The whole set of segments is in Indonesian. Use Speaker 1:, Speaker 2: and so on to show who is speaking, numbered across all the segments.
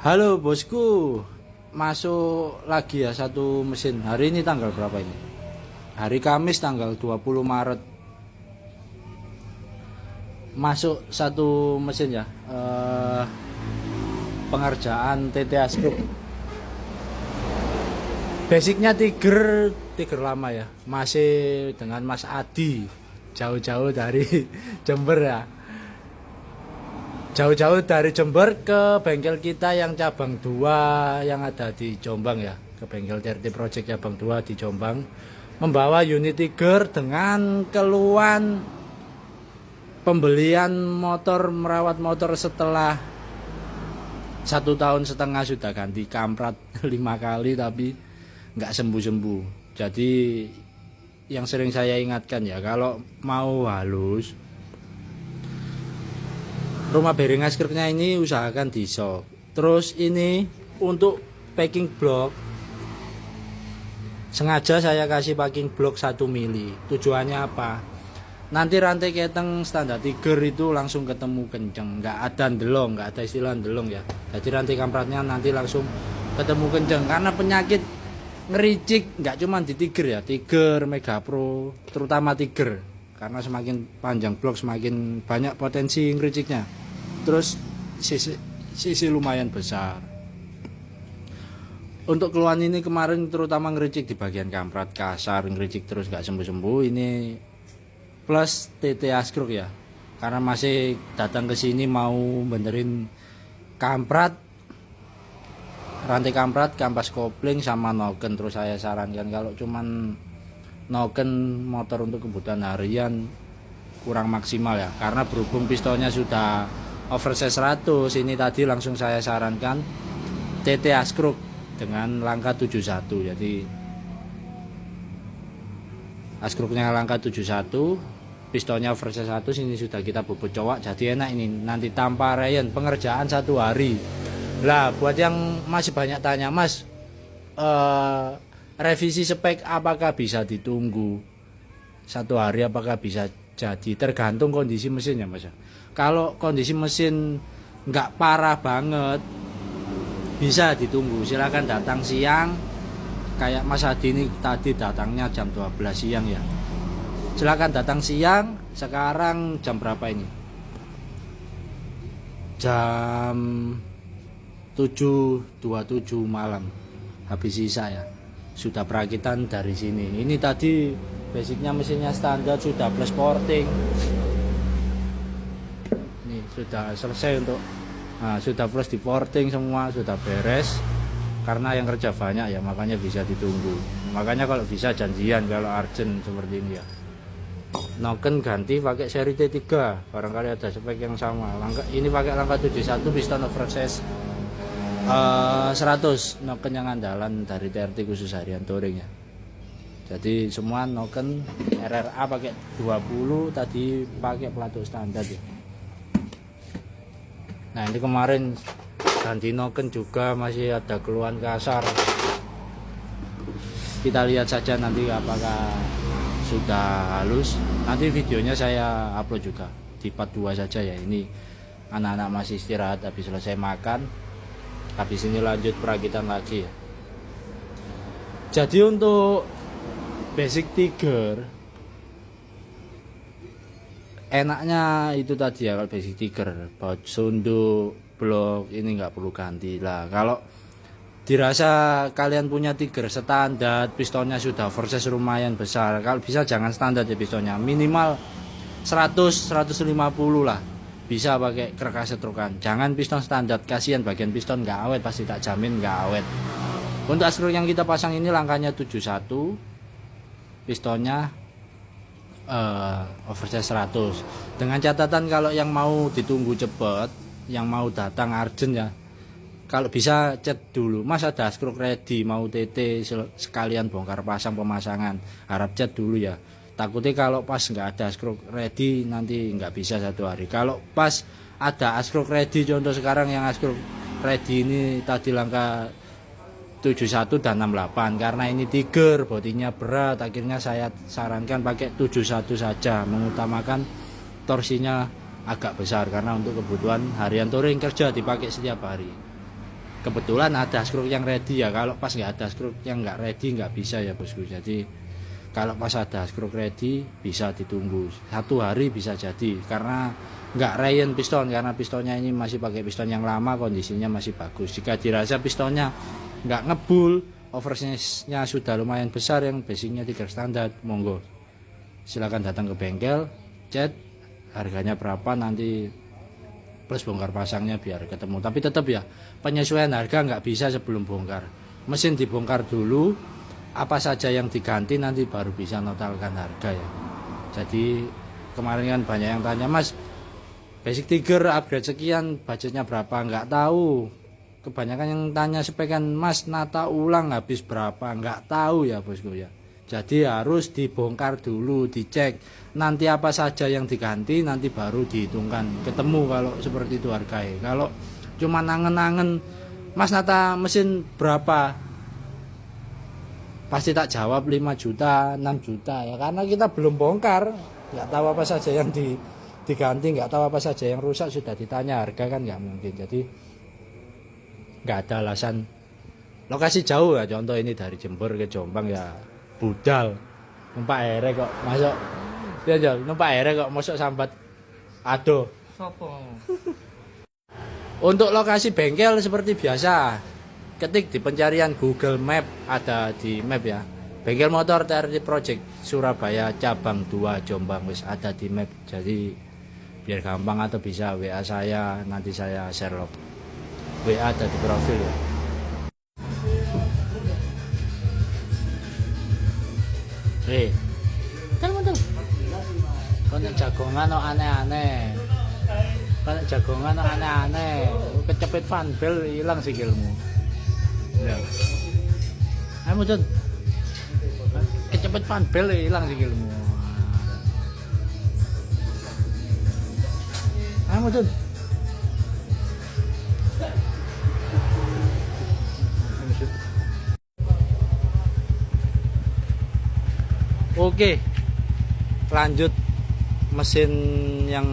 Speaker 1: Halo bosku, masuk lagi ya satu mesin. Hari ini tanggal berapa ini? Hari Kamis tanggal 20 Maret. Masuk satu mesin ya. Pengerjaan TTS Group. Basicnya tiger lama ya. Masih dengan Mas Adi. Jauh-jauh dari Jember ya. Jauh-jauh dari Jember ke bengkel kita yang cabang 2 yang ada di Jombang ya, ke bengkel TRT Project cabang 2 di Jombang, membawa unit Tiger dengan keluhan pembelian motor, merawat motor setelah 1,5 tahun sudah ganti kamprat 5 kali tapi nggak sembuh-sembuh. Jadi yang sering saya ingatkan ya, kalau mau halus rumah bearing askriknya ini usahakan di shock. Terus ini untuk packing block, sengaja saya kasih packing block 1 mili. Tujuannya apa? Nanti rantai keteng standar Tiger itu langsung ketemu kenceng, nggak ada ndelong, nggak ada istilah ndelong ya. Jadi rantai kampratnya nanti langsung ketemu kenceng, karena penyakit ngericik nggak cuma di Tiger ya, Tiger, Mega Pro, terutama Tiger, karena semakin panjang blok semakin banyak potensi ngericiknya. Terus sisi lumayan besar. Untuk keluhan ini kemarin terutama ngericik di bagian kamprat, kasar, ngericik terus nggak sembuh-sembuh. Ini plus TT Askruk ya, karena masih datang ke sini mau benerin kamprat, rantai kamprat, kampas kopling sama noken. Terus saya sarankan kalau cuman noken motor untuk kebutuhan harian kurang maksimal ya, karena berhubung pistonnya sudah oversize 100, ini tadi langsung saya sarankan TT Askruk dengan langkah 71. Jadi Askruknya langkah 71, pistonnya oversize 100, ini sudah kita bobot cowok, jadi enak ini nanti tanpa rayon, pengerjaan 1 hari. Lah buat yang masih banyak tanya, Mas, revisi spek apakah bisa ditunggu 1 hari, apakah bisa jadi? Tergantung kondisi mesinnya Mas. Kalau kondisi mesin nggak parah banget, bisa ditunggu. Silakan datang siang, kayak Mas Adi ini tadi datangnya jam 12 siang ya. Silakan datang siang. Sekarang jam berapa ini? Jam 7.27 malam. Habis sisa ya. Sudah perakitan dari sini. Ini tadi basicnya mesinnya standar, sudah plus porting. Ini sudah selesai untuk sudah plus di porting semua, sudah beres. Karena yang kerja banyak ya, makanya bisa ditunggu. Makanya kalau bisa janjian kalau urgent seperti ini ya. Noken ganti pakai seri T3, barangkali ada spek yang sama. Ini pakai langkah 71, piston oversize 100, noken yang andalan dari TRT khusus harian touring ya. Jadi semua noken RRA pakai 20, tadi pakai pelatuk standar ya. Nah ini kemarin ganti noken juga masih ada keluhan kasar. Kita lihat saja nanti apakah sudah halus. Nanti videonya saya upload juga di part 2 saja ya. Ini anak-anak masih istirahat habis selesai makan. Habis ini lanjut perakitan lagi ya. Jadi untuk basic Tiger enaknya itu tadi ya, kalau basic Tiger baut sunduk, blok ini nggak perlu ganti lah. Kalau dirasa kalian punya Tiger standar, pistonnya sudah oversize lumayan besar, kalau bisa jangan standar ya, pistonnya minimal 100-150 lah, bisa pakai kerkas setrokan. Jangan piston standar, kasihan bagian piston nggak awet, pasti tak jamin nggak awet. Untuk Askruk yang kita pasang ini langkahnya 71, pistonnya oversize 100. Dengan catatan kalau yang mau ditunggu cepet, yang mau datang urgent ya, kalau bisa chat dulu, Mas ada Askruk ready mau TT sekalian bongkar pasang pemasangan, harap chat dulu ya. Takutnya kalau pas nggak ada Askruk ready nanti nggak bisa 1 hari. Kalau pas ada Askruk ready, contoh sekarang yang Askruk ready ini tadi langkah 71 dan 68, karena ini Tiger bodinya berat, akhirnya saya sarankan pakai 71 saja, mengutamakan torsinya agak besar karena untuk kebutuhan harian touring kerja dipakai setiap hari. Kebetulan ada skruk yang ready ya, kalau pas nggak ada skruk yang nggak ready nggak bisa ya bosku. Jadi kalau pas ada skruk ready bisa ditunggu 1 hari bisa jadi, karena nggak rayen piston, karena pistonnya ini masih pakai piston yang lama, kondisinya masih bagus. Jika dirasa pistonnya nggak ngebul, oversize-nya sudah lumayan besar, yang basicnya 3 standar, monggo silakan datang ke bengkel, chat harganya berapa, nanti plus bongkar pasangnya biar ketemu. Tapi tetap ya, penyesuaian harga nggak bisa sebelum bongkar, mesin dibongkar dulu, apa saja yang diganti nanti baru bisa notalkan harga ya. Jadi kemarin kan banyak yang tanya, Mas basic Tiger upgrade sekian budgetnya berapa, nggak tahu. Kebanyakan yang tanya spekan, Mas nata ulang habis berapa, nggak tahu ya bosku ya. Jadi harus dibongkar dulu, dicek nanti apa saja yang diganti, nanti baru dihitungkan ketemu kalau seperti itu harganya. Kalau cuma nangen-nangen, Mas nata mesin berapa, pasti tak jawab 5 juta 6 juta ya, karena kita belum bongkar, nggak tahu apa saja yang diganti, nggak tahu apa saja yang rusak, sudah ditanya harga kan nggak mungkin. Jadi nggak ada alasan. Lokasi jauh ya, contoh ini dari Jember ke Jombang ya budal, numpak air kok masuk ya, numpak air kok masuk sambat aduh sopo. Untuk lokasi bengkel seperti biasa, ketik di pencarian Google Map, ada di map ya, bengkel motor TRT Project Surabaya cabang 2 Jombang, wis ada di map. Jadi biar gampang, atau bisa WA saya, nanti saya share log WA ada di profil ya. Betul. Konek jagongan no aneh-aneh. Konek jagongan no aneh-aneh. Kecepet fanbel hilang sikilmu. Ya. Ayo mudun. Kecepet fanbel hilang sikilmu. Ayo mudun. Oke, lanjut mesin yang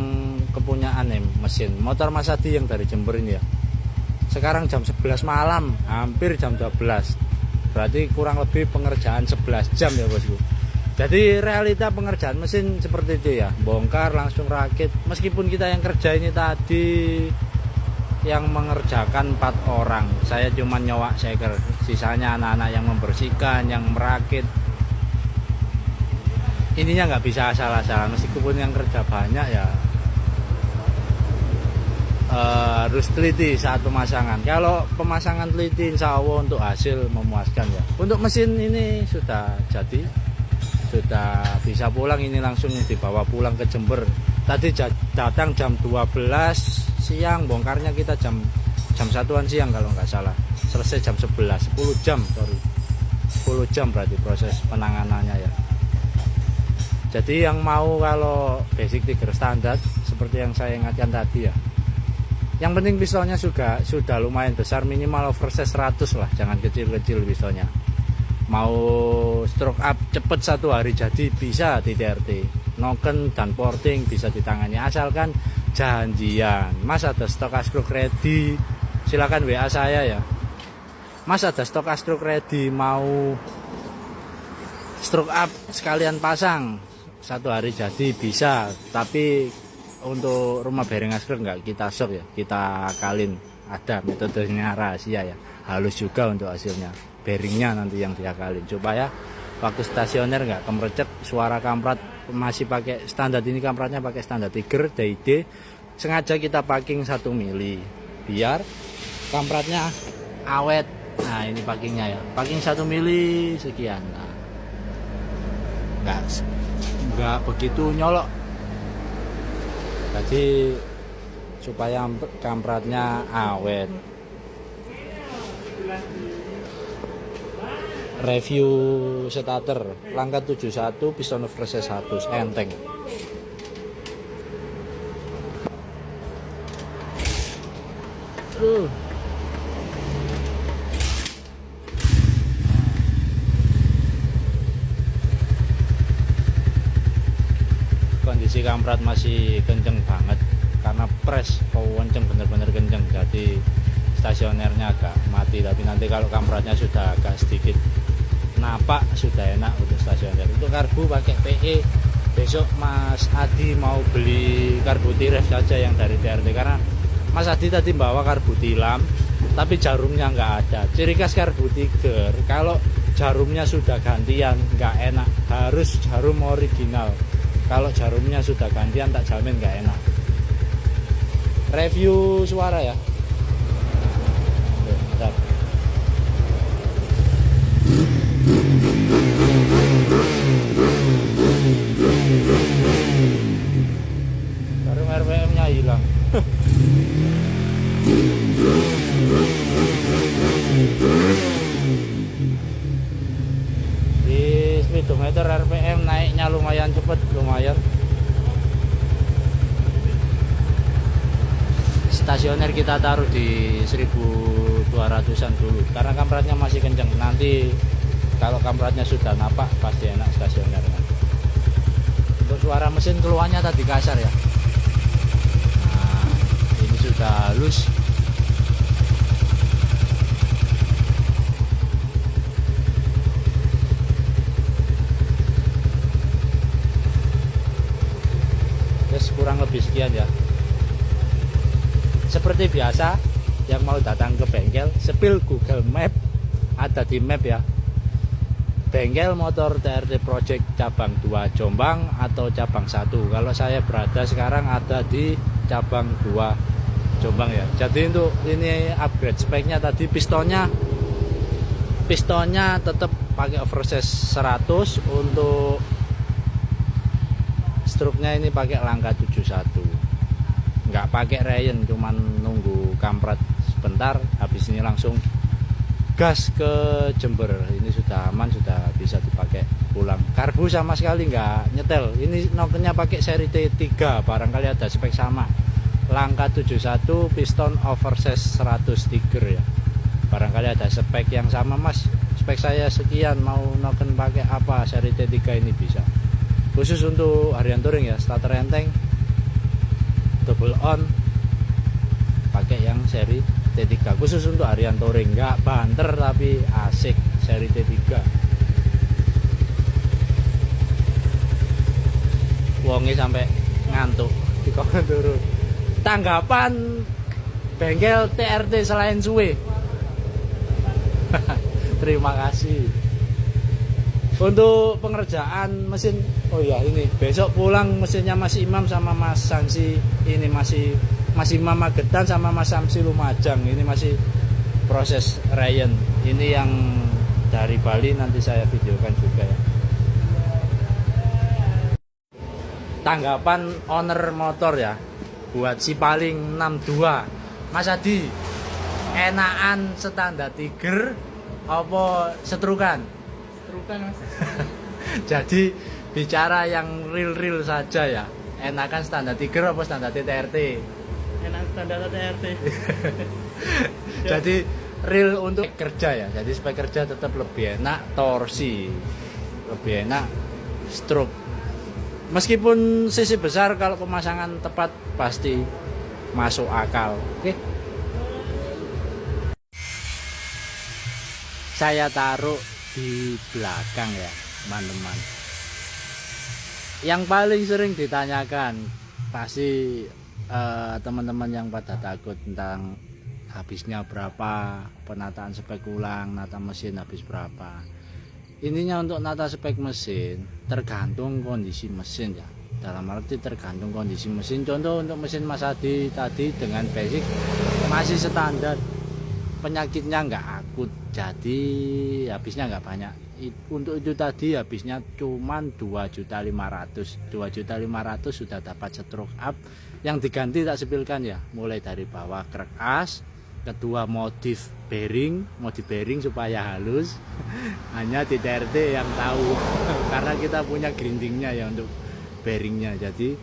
Speaker 1: kepunyaan mesin motor Mas Adi yang dari Jember ini ya. Sekarang jam 11 malam, hampir jam 12. Berarti kurang lebih pengerjaan 11 jam ya bosku. Jadi realita pengerjaan mesin seperti itu ya, bongkar langsung rakit. Meskipun kita yang kerja ini tadi yang mengerjakan 4 orang, saya cuma nyowak seker, sisanya anak-anak yang membersihkan, yang merakit. Ininya nggak bisa asal-asalan, meskipun yang kerja banyak ya harus teliti saat pemasangan. Kalau pemasangan teliti, insya Allah untuk hasil memuaskan ya. Untuk mesin ini sudah jadi, sudah bisa pulang, ini langsung dibawa pulang ke Jember. Tadi datang jam 12 siang, bongkarnya kita jam 1-an siang kalau nggak salah, selesai jam 11, 10 jam berarti proses penanganannya ya. Jadi yang mau kalau basic Tiger standar seperti yang saya ingatkan tadi ya, yang penting pistonnya sudah lumayan besar, minimal oversize 100 lah, jangan kecil-kecil pistonnya. Mau stroke up cepet 1 hari jadi bisa di TRT, noken dan porting bisa ditangani, asalkan janjian. Mas ada stok askruk ready, silakan WA saya ya. Mas ada stok askruk ready, mau stroke up sekalian pasang 1 hari jadi bisa. Tapi untuk rumah bearing askruk nggak kita sok ya, kita akalin, ada metodenya rahasia ya, halus juga untuk hasilnya. Bearingnya nanti yang diakalin supaya waktu stasioner nggak kemerecet, suara kamprat masih pakai standar. Ini kampratnya pakai standar Tiger DID, sengaja kita packing 1 mili biar kampratnya awet. Nah ini packingnya ya, packing 1 mili sekian. Nah, nggak begitu nyolok, jadi supaya kampratnya awet. Review starter langkah 71, piston oversize 100, enteng. Kondisi kamprat masih kenceng banget. ngepres kenceng, bener-bener kenceng, jadi stasionernya agak mati. Tapi nanti kalau kampratnya sudah agak sedikit napak sudah enak untuk stasioner. Untuk karbu pakai PE. Besok Mas Adi mau beli karbu Tiref saja yang dari TRT, karena Mas Adi tadi bawa karbu tilam tapi jarumnya nggak ada. Ciri khas karbu Tiger, kalau jarumnya sudah gantian nggak enak, harus jarum original. Kalau jarumnya sudah gantian tak jamin nggak enak. Review suara ya. Bentar. Baru RPM nya hilang. Di speedometer RPM naiknya lumayan cepet, lumayan. Stasioner kita taruh di 1200-an dulu karena kampratnya masih kenceng. Nanti kalau kampratnya sudah napak pasti enak stasionernya. Untuk suara mesin keluarnya tadi kasar ya. Nah, ini sudah halus. Yes, kurang lebih sekian ya. Seperti biasa, yang mau datang ke bengkel, sepil Google Map, ada di map ya. Bengkel motor TRT Project cabang 2 Jombang atau cabang 1. Kalau saya berada sekarang ada di cabang 2 Jombang ya. Jadi untuk ini upgrade speknya tadi pistonnya tetap pakai oversize 100, untuk struknya ini pakai langkah 71. Nggak pakai Ryan, cuman nunggu kamprat sebentar, habis ini langsung gas ke Jember. Ini sudah aman, sudah bisa dipakai pulang. Karbu sama sekali nggak nyetel. Ini nokennya pakai seri T3, barangkali ada spek sama. Langkah 71, piston oversize 100 Tiger ya. Barangkali ada spek yang sama Mas. Spek saya sekian, mau noken pakai apa seri T3 ini bisa. Khusus untuk harian touring ya, starter enteng, double on, pakai yang seri T3 khusus untuk harian touring, nggak banter tapi asik, seri T3. Wongi sampai ngantuk di komen turun. Tanggapan bengkel TRT selain suwe. Terima kasih. Untuk pengerjaan mesin, oh ya ini besok pulang mesinnya Mas Imam sama Mas Sansi, ini masih Imam Magetan sama Mas Samsi Lumajang, ini masih proses Ryan. Ini yang dari Bali nanti saya videokan juga ya. Tanggapan owner motor ya buat si paling 62, Mas Adi, enakan standar Tiger apa setrukan?
Speaker 2: Mas.
Speaker 1: Jadi bicara yang real saja ya, enakan standar Tiger apa standar TRT?
Speaker 2: Enak standar TRT.
Speaker 1: Jadi real untuk kerja ya, jadi spek kerja tetap lebih enak, torsi lebih enak, stroke. Meskipun sisi besar, kalau pemasangan tepat pasti masuk akal. Oke. Saya taruh di belakang ya teman-teman. Yang paling sering ditanyakan pasti teman-teman yang pada takut tentang habisnya berapa, penataan spek ulang, nata mesin habis berapa. Intinya untuk nata spek mesin tergantung kondisi mesin ya, dalam arti tergantung kondisi mesin. Contoh untuk mesin Mas Adi tadi dengan basic masih standar, penyakitnya nggak akut, jadi habisnya nggak banyak. Untuk itu tadi habisnya cuman 2.500.000 sudah dapat stroke up. Yang diganti tak sepilkan ya, mulai dari bawah krek as, kedua modif bearing supaya halus. Hanya di TRT yang tahu karena kita punya grindingnya ya untuk bearingnya. Jadi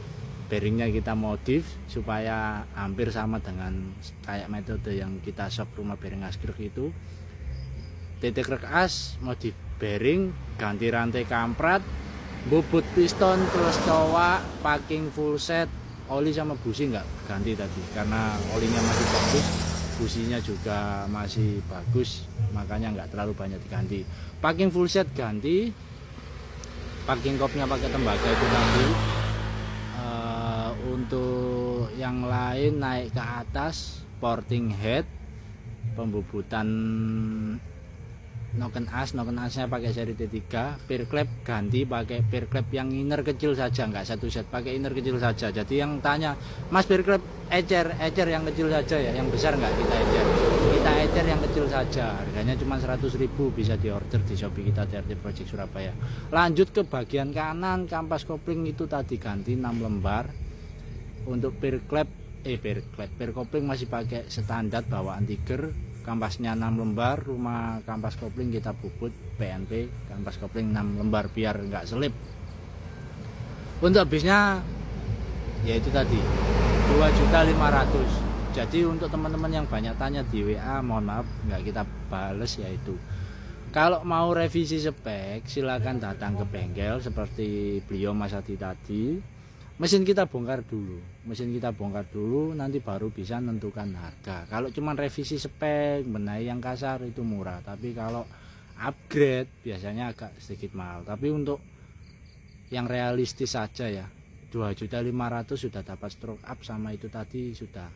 Speaker 1: bearingnya kita modif supaya hampir sama dengan kayak metode yang kita shop rumah bearing Asgrok itu. Titik krek as, modif bearing, ganti rantai kamprat, bubut piston, terus cowak, packing full set, oli sama busi nggak ganti tadi karena olinya masih bagus, businya juga masih bagus, makanya nggak terlalu banyak diganti. Packing full set ganti, packing kopnya pakai tembaga itu tadi. Untuk yang lain naik ke atas, porting head, pembubutan noken asnya pakai seri T3, peer clap ganti pakai peer clap yang inner kecil saja, nggak satu set, pakai inner kecil saja. Jadi yang tanya, Mas peer clap ecer yang kecil saja ya, yang besar nggak kita ecer yang kecil saja, harganya cuma 100.000, bisa diorder di Shopee kita TRT Project Surabaya. Lanjut ke bagian kanan, kampas kopling itu tadi ganti 6 lembar. Untuk peer kopling masih pakai standar bawaan Tiger, kampasnya 6 lembar, rumah kampas kopling kita bubut PNP, kampas kopling 6 lembar biar nggak selip. Untuk habisnya yaitu tadi 2.500.000. Jadi untuk teman-teman yang banyak tanya di WA, mohon maaf nggak kita bales, yaitu kalau mau revisi spek silakan datang ke bengkel seperti beliau Mas Adi tadi. Mesin kita bongkar dulu, nanti baru bisa menentukan harga. Kalau cuma revisi spek, benahi yang kasar itu murah, tapi kalau upgrade biasanya agak sedikit mahal. Tapi untuk yang realistis saja ya, 2.500.000 sudah dapat stroke up sama itu tadi sudah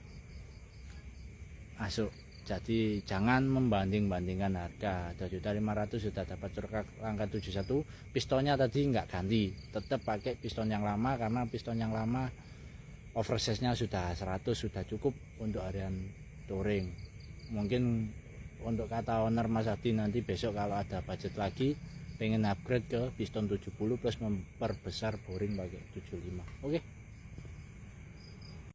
Speaker 1: masuk. Jadi jangan membanding-bandingkan harga. 2.500.000 sudah dapat stroke up angka 71. Pistonnya tadi nggak ganti, tetap pakai piston yang lama karena piston yang lama oversize-nya sudah 100, sudah cukup untuk harian touring. Mungkin untuk kata owner Mas Adi nanti besok kalau ada budget lagi pengen upgrade ke piston 70 plus memperbesar boring pakai 75. Oke.